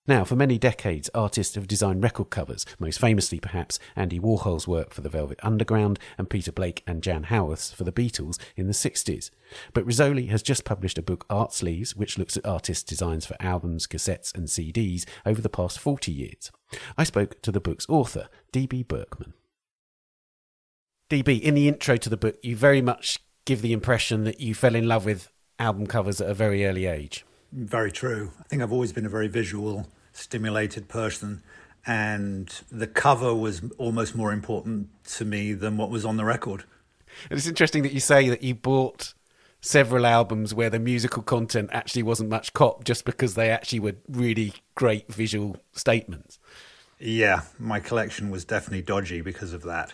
Now, for many decades, artists have designed record covers, most famously perhaps Andy Warhol's work for the Velvet Underground and Peter Blake and Jan Howarth's for the Beatles in the 60s. But Rizzoli has just published a book, Art Sleeves, which looks at artists' designs for albums, cassettes and CDs over the past 40 years. I spoke to the book's author, D.B. Burkeman. D.B., in the intro to the book, you very much give the impression that you fell in love with album covers at a very early age. Very true. I think I've always been a very visual, stimulated person, and the cover was almost more important to me than what was on the record. And it's interesting that you say that you bought several albums where the musical content actually wasn't much cop, just because they actually were really great visual statements. Yeah, my collection was definitely dodgy because of that.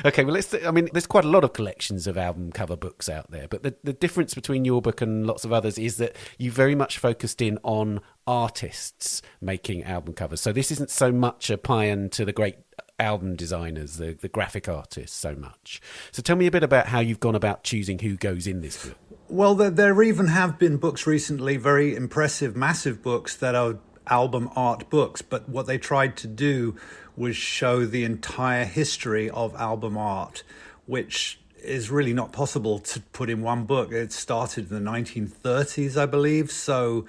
Okay, well, there's quite a lot of collections of album cover books out there, but the difference between your book and lots of others is that you very much focused in on artists making album covers. So this isn't so much a paean to the great album designers, the graphic artists so much. So tell me a bit about how you've gone about choosing who goes in this book. Well, there even have been books recently, very impressive, massive books that are album art books, but what they tried to do was show the entire history of album art, which is really not possible to put in one book. It started in the 1930s, I believe. So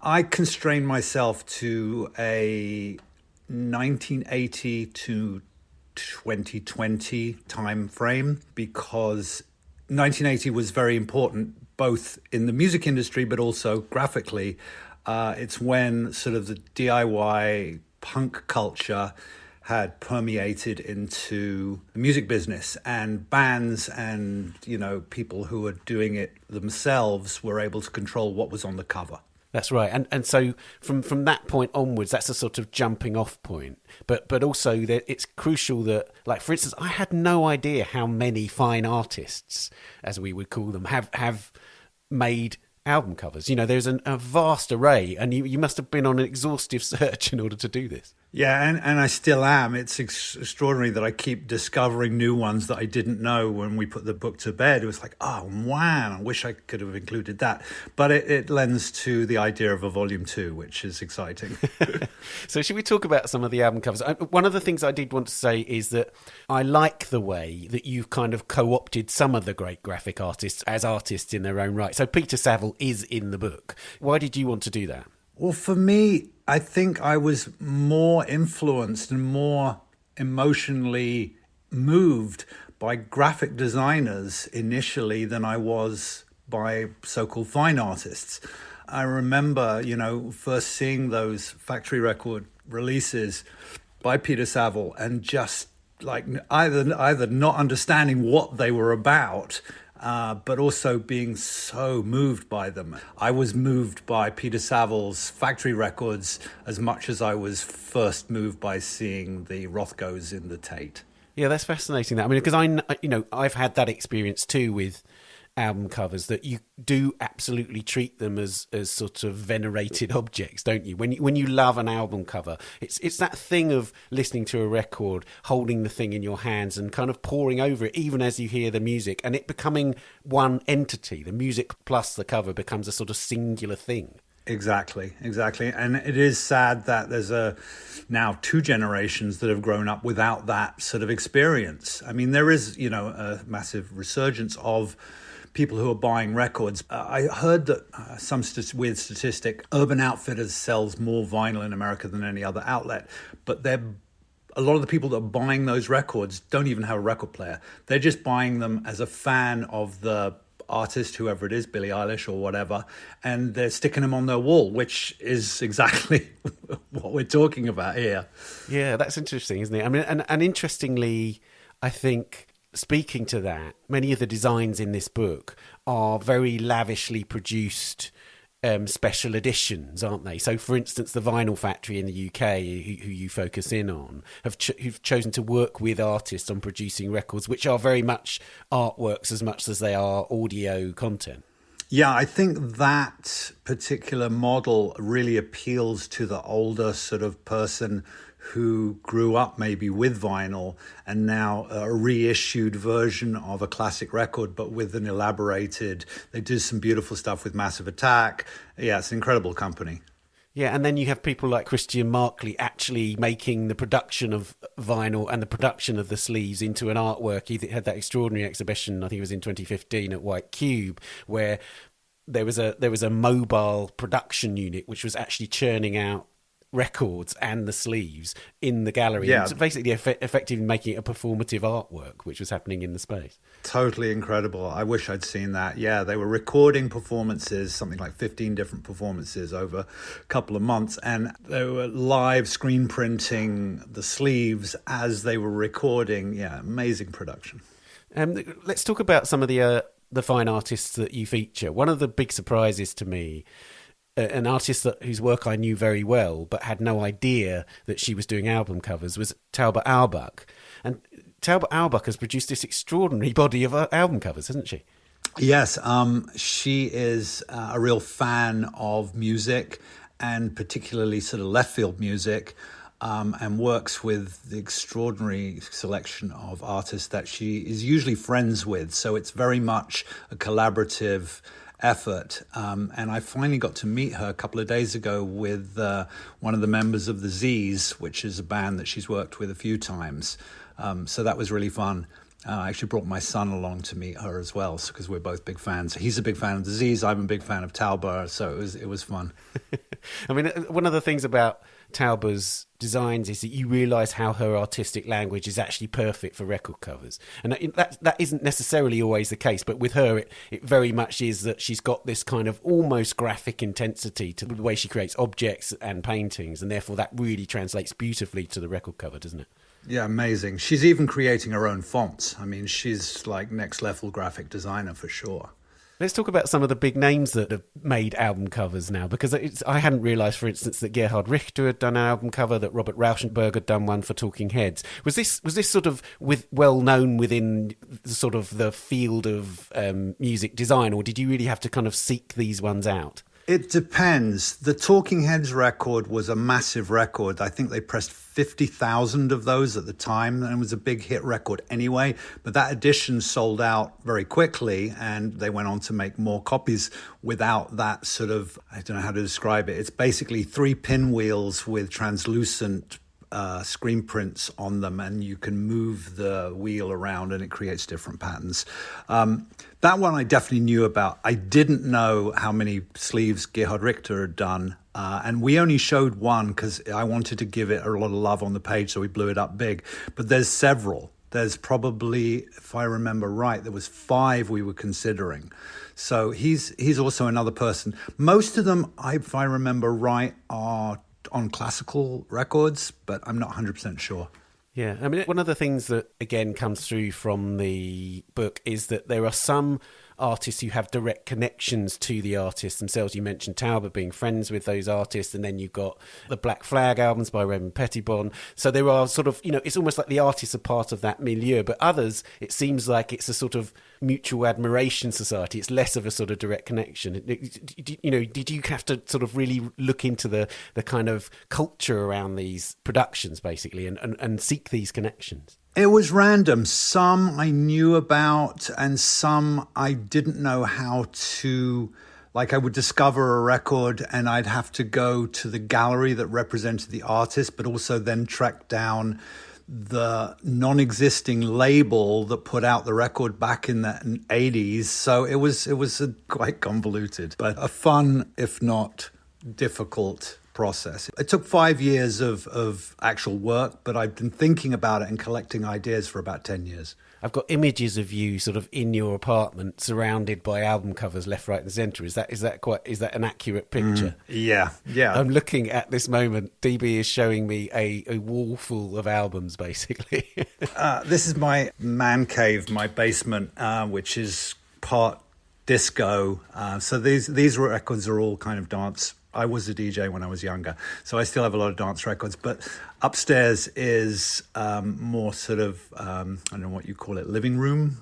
I constrained myself to a 1980 to 2020 time frame, because 1980 was very important, both in the music industry, but also graphically. It's when sort of the DIY punk culture had permeated into the music business, and bands and, people who were doing it themselves were able to control what was on the cover. That's right. And so from that point onwards, that's a sort of jumping off point. But also that it's crucial that, like, for instance, I had no idea how many fine artists, as we would call them, have made album covers. There's a vast array, and you must have been on an exhaustive search in order to do this. Yeah, and I still am. It's extraordinary that I keep discovering new ones that I didn't know when we put the book to bed. It was like, oh, wow, I wish I could have included that. But it lends to the idea of a volume 2, which is exciting. So should we talk about some of the album covers? One of the things I did want to say is that I like the way that you've kind of co-opted some of the great graphic artists as artists in their own right. So Peter Saville is in the book. Why did you want to do that? Well, for me, I think I was more influenced and more emotionally moved by graphic designers initially than I was by so-called fine artists. I remember, first seeing those factory record releases by Peter Saville and just like either not understanding what they were about, but also being so moved by them. I was moved by Peter Saville's factory records as much as I was first moved by seeing the Rothkos in the Tate. Yeah, that's fascinating. Because I've had that experience too with album covers, that you do absolutely treat them as sort of venerated objects, don't you? When you love an album cover, it's that thing of listening to a record, holding the thing in your hands and kind of poring over it even as you hear the music, and it becoming one entity. The music plus the cover becomes a sort of singular thing. Exactly. And it is sad that there's now 2 generations that have grown up without that sort of experience. I mean, there is, a massive resurgence of people who are buying records. I heard that some weird statistic, Urban Outfitters sells more vinyl in America than any other outlet, but a lot of the people that are buying those records don't even have a record player. They're just buying them as a fan of the artist, whoever it is, Billie Eilish or whatever, and they're sticking them on their wall, which is exactly what we're talking about here. Yeah, that's interesting, isn't it? I mean, and interestingly, I think, speaking to that, many of the designs in this book are very lavishly produced special editions, aren't they? So, for instance, the Vinyl Factory in the UK, who you focus in on, who've chosen to work with artists on producing records, which are very much artworks as much as they are audio content. Yeah, I think that particular model really appeals to the older sort of person who grew up maybe with vinyl and now a reissued version of a classic record, but with an elaborated, they do some beautiful stuff with Massive Attack. Yeah, it's an incredible company. Yeah, and then you have people like Christian Markley actually making the production of vinyl and the production of the sleeves into an artwork. He had that extraordinary exhibition, I think it was in 2015 at White Cube, where there was a mobile production unit which was actually churning out records and the sleeves in the gallery. Yeah. And basically effectively making it a performative artwork, which was happening in the space. Totally incredible. I wish I'd seen that. Yeah, they were recording performances, something like 15 different performances over a couple of months, and they were live screen printing the sleeves as they were recording. Yeah, amazing production. Let's talk about some of the fine artists that you feature. One of the big surprises to me, an artist whose work I knew very well but had no idea that she was doing album covers, was Talbot Auerbach. And Talbot Auerbach has produced this extraordinary body of album covers, hasn't she? Yes, she is a real fan of music, and particularly sort of left field music, and works with the extraordinary selection of artists that she is usually friends with. So it's very much a collaborative effort. And I finally got to meet her a couple of days ago with one of the members of the Z's, which is a band that she's worked with a few times. So that was really fun. I actually brought my son along to meet her as well, because we're both big fans. He's a big fan of the Z's, I'm a big fan of Talbot, so it was fun. I mean, one of the things about Talbot's designs is that you realise how her artistic language is actually perfect for record covers. And that isn't necessarily always the case, but with her it very much is that she's got this kind of almost graphic intensity to the way she creates objects and paintings, and therefore that really translates beautifully to the record cover, doesn't it? Yeah, amazing. She's even creating her own fonts. I mean, she's like next level graphic designer for sure. Let's talk about some of the big names that have made album covers now, because I hadn't realised, for instance, that Gerhard Richter had done an album cover, that Robert Rauschenberg had done one for Talking Heads. Was this sort of well known within sort of the field of music design, or did you really have to kind of seek these ones out? It depends. The Talking Heads record was a massive record. I think they pressed 50,000 of those at the time, and it was a big hit record anyway. But that edition sold out very quickly, and they went on to make more copies without that sort of, I don't know how to describe it. It's basically 3 pinwheels with translucent screen prints on them, and you can move the wheel around and it creates different patterns. That one I definitely knew about. I didn't know how many sleeves Gerhard Richter had done, and we only showed one because I wanted to give it a lot of love on the page, so we blew it up big. But there's several. There's probably, if I remember right, there was 5 we were considering. So he's also another person. Most of them, if I remember right, are on classical records, but I'm not 100% sure. Yeah, I mean, one of the things that, again, comes through from the book is that there are some artists who have direct connections to the artists themselves. You mentioned Talbot being friends with those artists, and then you've got the Black Flag albums by Raymond Pettibon. So there are sort of, it's almost like the artists are part of that milieu, but others, it seems like it's a sort of mutual admiration society. It's less of a sort of direct connection. Did you have to sort of really look into the kind of culture around these productions, basically, and seek these connections? It was random. Some I knew about and some I didn't know how to, like I would discover a record and I'd have to go to the gallery that represented the artist, but also then track down the non-existing label that put out the record back in the 80s. So it was quite convoluted, but a fun, if not difficult process. It took 5 years of actual work, but I've been thinking about it and collecting ideas for about 10 years. I've got images of you sort of in your apartment surrounded by album covers left, right and centre. Is that an accurate picture? Yeah. I'm looking at this moment. DB is showing me a wall full of albums, basically. This is my man cave, my basement, which is part disco. So these records are all kind of dance. I was a DJ when I was younger, so I still have a lot of dance records. But upstairs is more sort of, I don't know what you call it, living room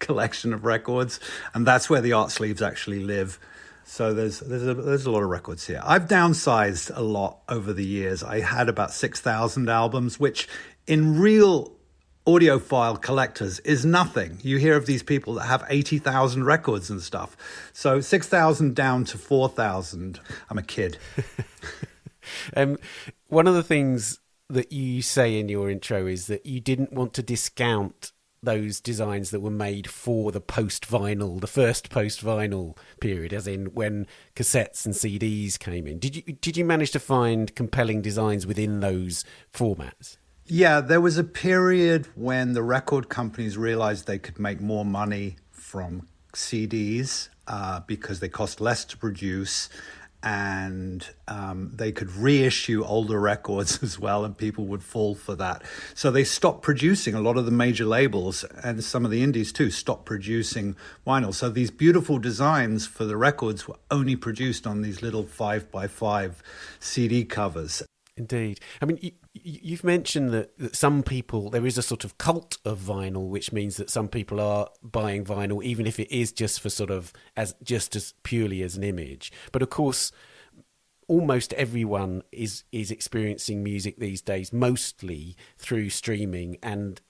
collection of records. And that's where the art sleeves actually live. So there's a lot of records here. I've downsized a lot over the years. I had about 6,000 albums, which in real audiophile collectors is nothing. You hear of these people that have 80,000 records and stuff. So 6,000 down to 4,000. I'm a kid. One of the things that you say in your intro is that you didn't want to discount those designs that were made for the post-vinyl, the first post-vinyl period, as in when cassettes and CDs came in. Did you manage to find compelling designs within those formats? Yeah, there was a period when the record companies realized they could make more money from CDs because they cost less to produce, and they could reissue older records as well, and people would fall for that. So they stopped producing. A lot of the major labels and some of the indies too stopped producing vinyl. So these beautiful designs for the records were only produced on these little 5x5 CD covers. Indeed. I mean, you've mentioned that some people, there is a sort of cult of vinyl, which means that some people are buying vinyl, even if it is just for sort of as purely as an image. But of course, almost everyone is experiencing music these days, mostly through streaming, and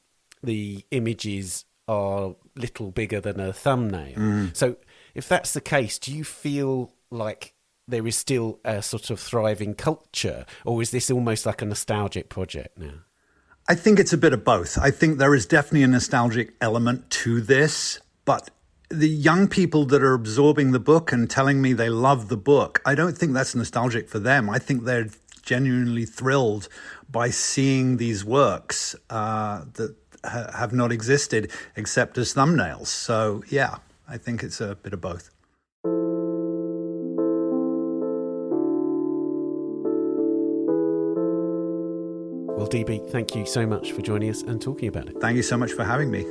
the images are little bigger than a thumbnail. So if that's the case, do you feel like there is still a sort of thriving culture, or is this almost like a nostalgic project now? I think it's a bit of both. I think there is definitely a nostalgic element to this, but the young people that are absorbing the book and telling me they love the book, I don't think that's nostalgic for them. I think they're genuinely thrilled by seeing these works that have not existed except as thumbnails. So yeah, I think it's a bit of both. Well, DB, thank you so much for joining us and talking about it. Thank you so much for having me.